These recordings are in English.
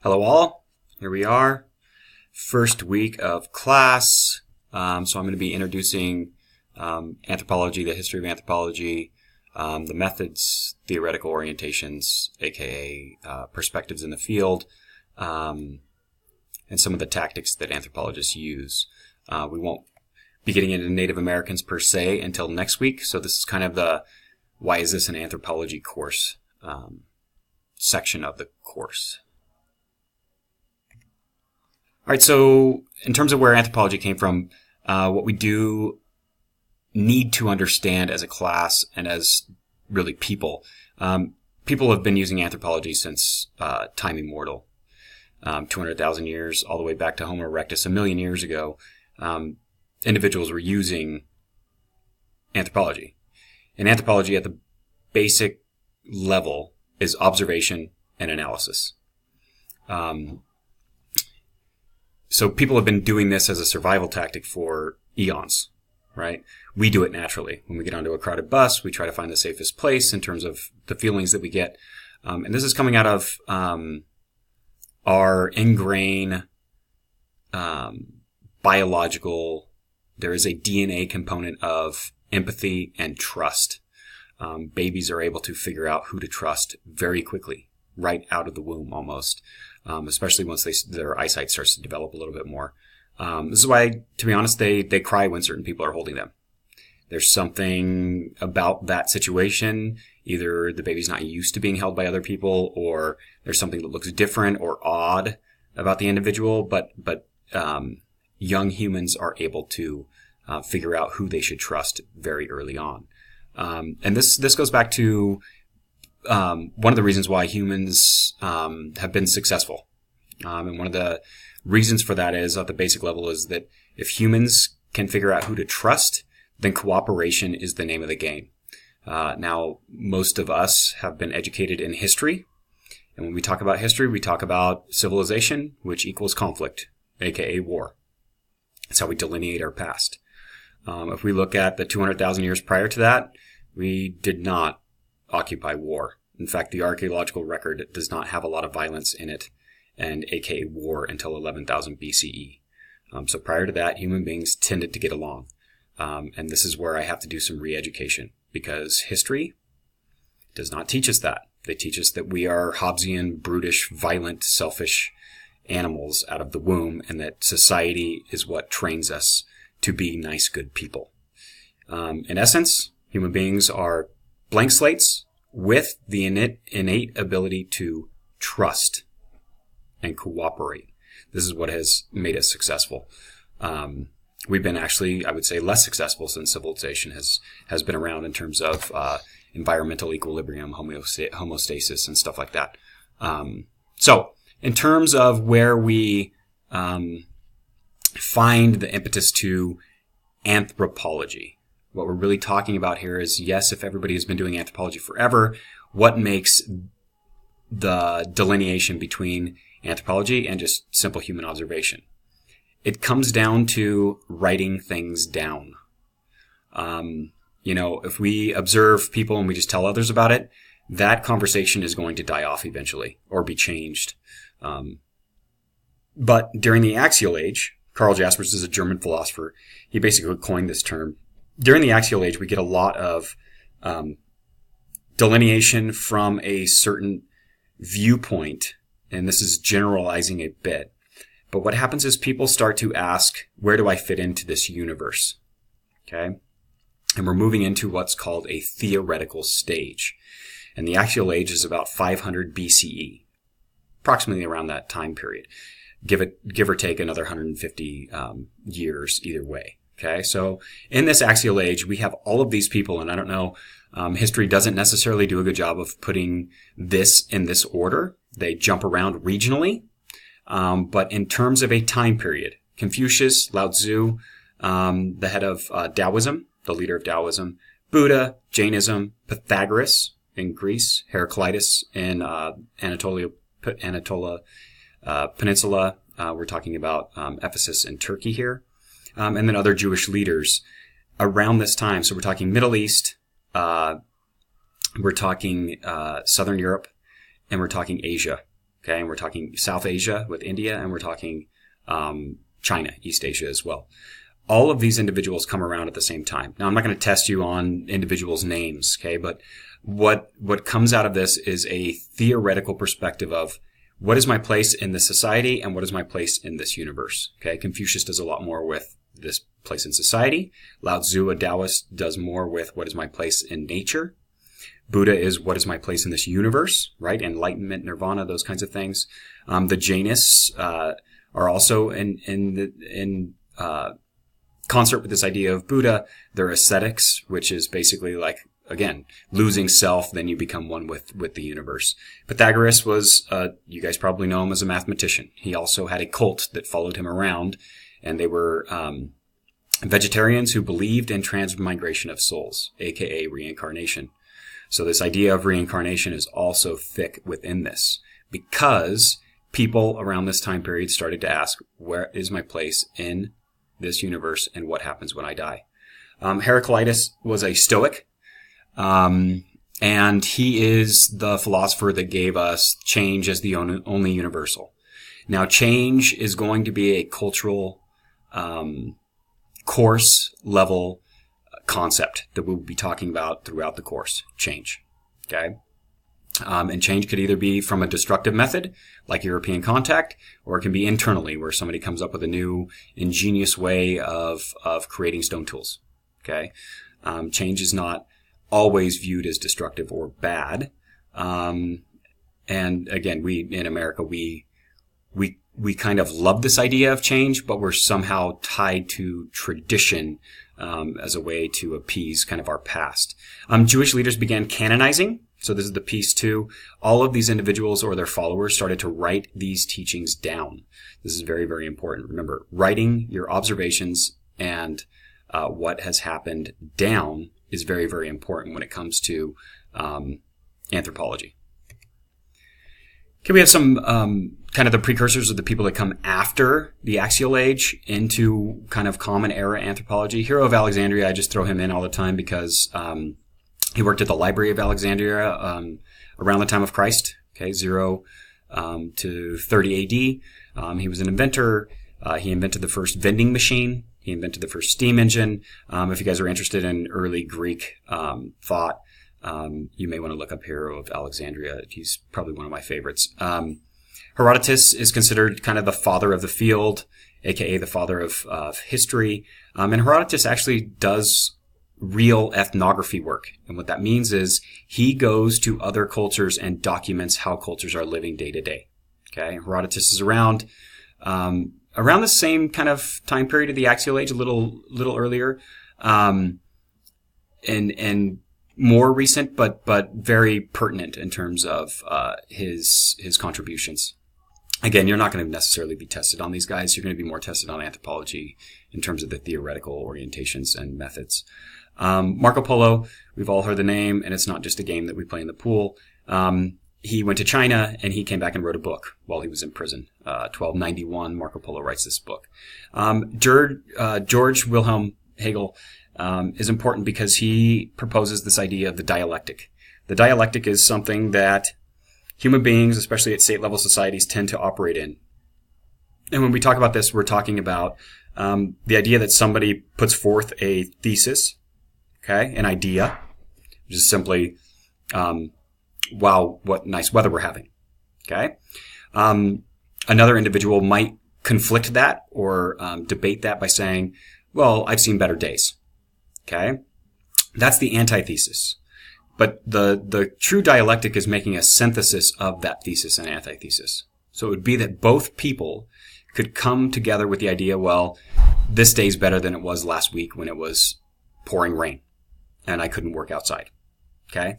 Hello all, here we are, first week of class. So I'm going to be introducing anthropology, the history of anthropology, the methods, theoretical orientations, aka perspectives in the field, and some of the tactics that anthropologists use. We won't be getting into Native Americans per se until next week, so this is kind of the why is this an anthropology course section of the course. All right, so in terms of where anthropology came from, what we do need to understand as a class and as really people, people have been using anthropology since time immemorial, 200,000 years, all the way back to Homo erectus a million years ago. Individuals were using anthropology. And anthropology at the basic level is observation and analysis. So people have been doing this as a survival tactic for eons, right? We do it naturally. When we get onto a crowded bus, we try to find the safest place in terms of the feelings that we get. And this is coming out of our ingrained biological, there is a DNA component of empathy and trust. Babies are able to figure out who to trust very quickly, right out of the womb almost. Especially once their eyesight starts to develop a little bit more. This is why, to be honest, they cry when certain people are holding them. There's something about that situation. Either the baby's not used to being held by other people, or there's something that looks different or odd about the individual. But young humans are able to figure out who they should trust very early on. And this goes back to one of the reasons why humans have been successful. And one of the reasons for that is, at the basic level, is that if humans can figure out who to trust, then cooperation is the name of the game. Now, most of us have been educated in history. And when we talk about history, we talk about civilization, which equals conflict, aka war. That's how we delineate our past. If we look at the 200,000 years prior to that, we did not occupy war. In fact, the archaeological record does not have a lot of violence in it, and aka war, until 11,000 BCE. So prior to that, human beings tended to get along. And this is where I have to do some re-education, because history does not teach us that. They teach us that we are Hobbesian, brutish, violent, selfish animals out of the womb, and that society is what trains us to be nice, good people. In essence, human beings are blank slates with the innate ability to trust and cooperate. This is what has made us successful. We've been actually, I would say, less successful since civilization has been around in terms of environmental equilibrium, homeostasis, and stuff like that. So, in terms of where we find the impetus to anthropology, what we're really talking about here is, yes, if everybody has been doing anthropology forever, what makes the delineation between anthropology and just simple human observation? It comes down to writing things down. If we observe people and we just tell others about it, that conversation is going to die off eventually or be changed. But during the axial age, Karl Jaspers is a German philosopher. He basically coined this term. During the axial age, we get a lot of delineation from a certain viewpoint, and this is generalizing a bit. But what happens is people start to ask, where do I fit into this universe? Okay? And we're moving into what's called a theoretical stage. And the axial age is about 500 BCE, approximately around that time period. Give or take another 150 years either way. Okay, so in this axial age, we have all of these people, and I don't know, history doesn't necessarily do a good job of putting this in this order. They jump around regionally, but in terms of a time period, Confucius, Lao Tzu, the head of Taoism, the leader of Taoism, Buddha, Jainism, Pythagoras in Greece, Heraclitus in Anatolia Peninsula. We're talking about Ephesus in Turkey here. And then other Jewish leaders around this time. So we're talking Middle East, we're talking Southern Europe, and we're talking Asia. Okay. And we're talking South Asia with India, and we're talking, China, East Asia as well. All of these individuals come around at the same time. Now, I'm not going to test you on individuals' names. Okay. But what comes out of this is a theoretical perspective of what is my place in this society and what is my place in this universe. Okay. Confucius does a lot more with this place in society. Lao Tzu, a Taoist, does more with what is my place in nature. Buddha is what is my place in this universe, right? Enlightenment, nirvana, those kinds of things. The Jainists are also in concert with this idea of Buddha. They're ascetics, which is basically like, again, losing self, then you become one with the universe. Pythagoras was, you guys probably know him as a mathematician. He also had a cult that followed him around, and they were vegetarians who believed in transmigration of souls, aka reincarnation. So this idea of reincarnation is also thick within this, because people around this time period started to ask, where is my place in this universe and what happens when I die? Heraclitus was a Stoic, and he is the philosopher that gave us change as the only universal. Now, change is going to be a cultural course level concept that we'll be talking about throughout the course. Change. Okay. And change could either be from a destructive method, like European contact, or it can be internally, where somebody comes up with a new ingenious way of creating stone tools. Okay. Change is not always viewed as destructive or bad. And again, in America, we kind of love this idea of change, but we're somehow tied to tradition as a way to appease kind of our past. Jewish leaders began canonizing. So this is the piece too. All of these individuals or their followers started to write these teachings down. This is very, very important. Remember, writing your observations and what has happened down is very, very important when it comes to anthropology. Okay, we have some kind of the precursors of the people that come after the axial age into kind of common era anthropology. Hero of Alexandria, I just throw him in all the time because he worked at the Library of Alexandria around the time of Christ, okay, 0 to 30 AD. He was an inventor. He invented the first vending machine. He invented the first steam engine. If you guys are interested in early Greek thought, you may want to look up Hero of Alexandria. He's probably one of my favorites. Herodotus is considered kind of the father of the field, aka the father of history. And Herodotus actually does real ethnography work. And what that means is he goes to other cultures and documents how cultures are living day to day. Okay. Herodotus is around the same kind of time period of the axial age, a little earlier. And more recent, but very pertinent in terms of his contributions. Again, you're not going to necessarily be tested on these guys. You're going to be more tested on anthropology in terms of the theoretical orientations and methods. Marco Polo, we've all heard the name, and it's not just a game that we play in the pool. He went to China, and he came back and wrote a book while he was in prison. 1291, Marco Polo writes this book. George Wilhelm Hegel is important because he proposes this idea of the dialectic. The dialectic is something that human beings, especially at state-level societies, tend to operate in. And when we talk about this, we're talking about the idea that somebody puts forth a thesis, okay, an idea, which is simply, wow, what nice weather we're having, okay? Another individual might conflict that or debate that by saying, well, I've seen better days. Okay. That's the antithesis. But the true dialectic is making a synthesis of that thesis and antithesis. So it would be that both people could come together with the idea, well, this day's better than it was last week when it was pouring rain and I couldn't work outside. Okay.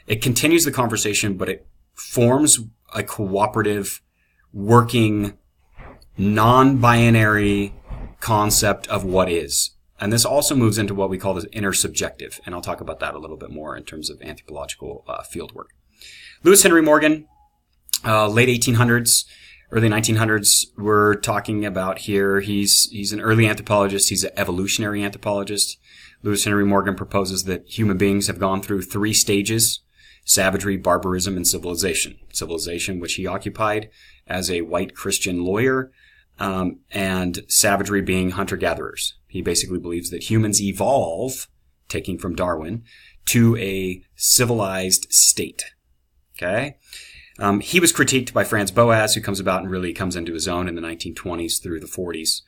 It continues the conversation, but it forms a cooperative, working, non-binary concept of what is. And this also moves into what we call the intersubjective, and I'll talk about that a little bit more in terms of anthropological fieldwork. Lewis Henry Morgan, late 1800s, early 1900s, we're talking about here. He's an early anthropologist. He's an evolutionary anthropologist. Lewis Henry Morgan proposes that human beings have gone through 3 stages savagery, barbarism, and civilization. Civilization, which he occupied as a white Christian lawyer, and savagery being hunter-gatherers. He basically believes that humans evolve, taking from Darwin, to a civilized state. Okay? He was critiqued by Franz Boas, who comes about and really comes into his own in the 1920s through the 40s.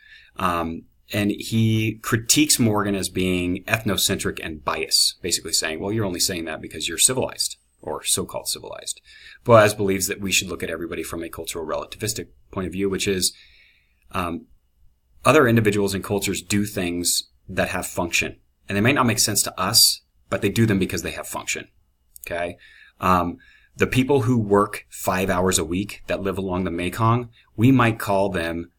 And he critiques Morgan as being ethnocentric and biased, basically saying, well, you're only saying that because you're civilized, or so-called civilized. Boas believes that we should look at everybody from a cultural relativistic point of view, which is other individuals and cultures do things that have function. And they may not make sense to us, but they do them because they have function. Okay? The people who work 5 hours a week that live along the Mekong, we might call them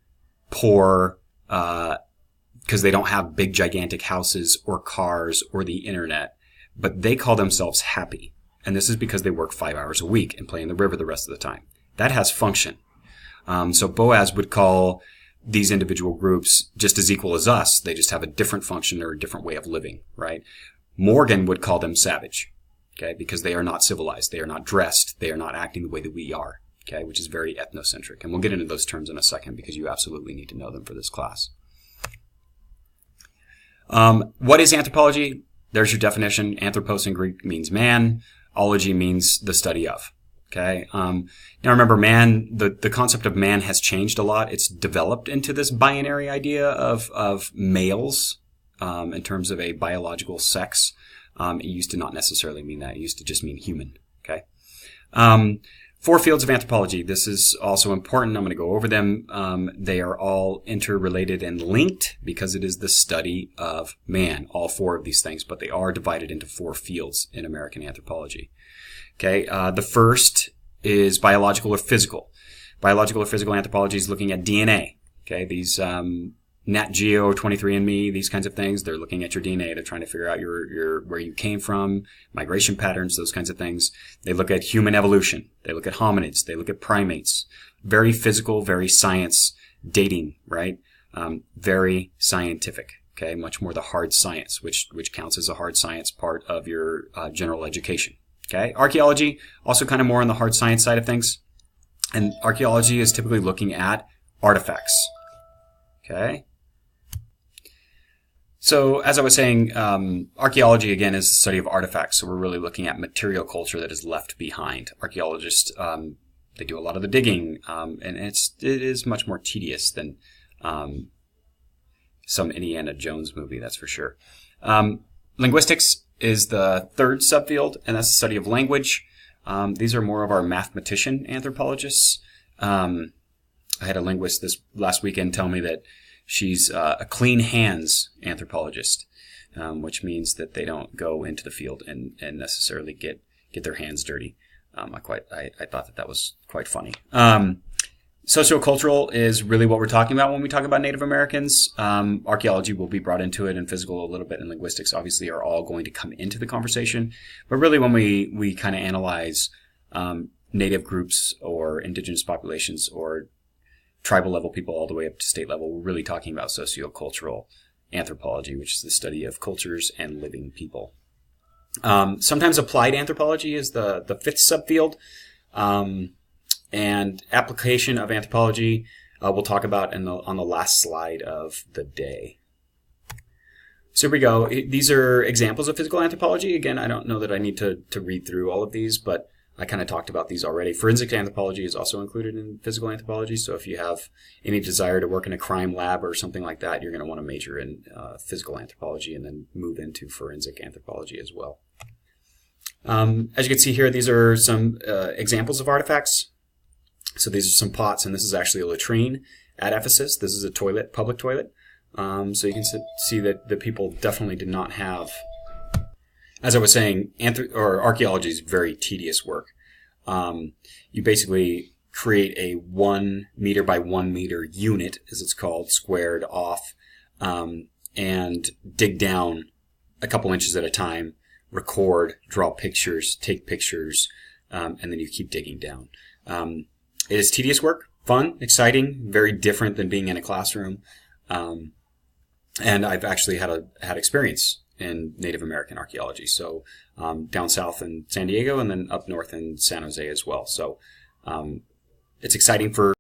poor, because they don't have big, gigantic houses or cars or the internet, but they call themselves happy. And this is because they work 5 hours a week and play in the river the rest of the time. That has function. So Boas would call these individual groups just as equal as us. They just have a different function or a different way of living, right? Morgan would call them savage, okay, because they are not civilized. They are not dressed. They are not acting the way that we are, okay, which is very ethnocentric. And we'll get into those terms in a second because you absolutely need to know them for this class. What is anthropology? There's your definition. Anthropos in Greek means man. Ology means the study of. Okay. Now remember, man, the concept of man has changed a lot. It's developed into this binary idea of males, in terms of a biological sex. It used to not necessarily mean that. It used to just mean human. Okay. 4 fields of anthropology. This is also important. I'm going to go over them. They are all interrelated and linked because it is the study of man, all 4 of these things, but they are divided into 4 fields in American anthropology. Okay. The first is biological or physical. Biological or physical anthropology is looking at DNA. Okay. These, Nat Geo, 23andMe, these kinds of things. They're looking at your DNA. They're trying to figure out your where you came from, migration patterns, those kinds of things. They look at human evolution. They look at hominids. They look at primates. Very physical, very science, dating, right? Very scientific. Okay, much more the hard science, which counts as a hard science part of your general education. Okay, archaeology, also kind of more on the hard science side of things. And archaeology is typically looking at artifacts. Okay. So, as I was saying, archaeology, again, is the study of artifacts. So we're really looking at material culture that is left behind. Archaeologists, they do a lot of the digging, and it is much more tedious than some Indiana Jones movie, that's for sure. Linguistics is the third subfield, and that's the study of language. These are more of our mathematician anthropologists. I had a linguist this last weekend tell me that she's a clean hands anthropologist, which means that they don't go into the field and necessarily get their hands dirty. I thought that was quite funny. Sociocultural is really what we're talking about when we talk about Native Americans. Archaeology will be brought into it, and physical a little bit, and linguistics obviously are all going to come into the conversation. But really when we kind of analyze Native groups or indigenous populations or tribal level people all the way up to state level, we're really talking about sociocultural anthropology, which is the study of cultures and living people. Sometimes applied anthropology is the fifth subfield. And application of anthropology, we'll talk about on the last slide of the day. So here we go. These are examples of physical anthropology. Again, I don't know that I need to read through all of these, but I kind of talked about these already. Forensic anthropology is also included in physical anthropology. So if you have any desire to work in a crime lab or something like that, you're going to want to major in physical anthropology and then move into forensic anthropology as well. As you can see here, these are some examples of artifacts. So these are some pots, and this is actually a latrine at Ephesus. This is a toilet, public toilet. So you can see that the people definitely did not have, as I was saying, archaeology is very tedious work. You basically create a 1 meter by 1 meter unit, as it's called, squared off, and dig down a couple inches at a time, record, draw pictures, take pictures, and then you keep digging down. It is tedious work, fun, exciting, very different than being in a classroom. And I've actually had experience in Native American archaeology. So down south in San Diego and then up north in San Jose as well. So it's exciting for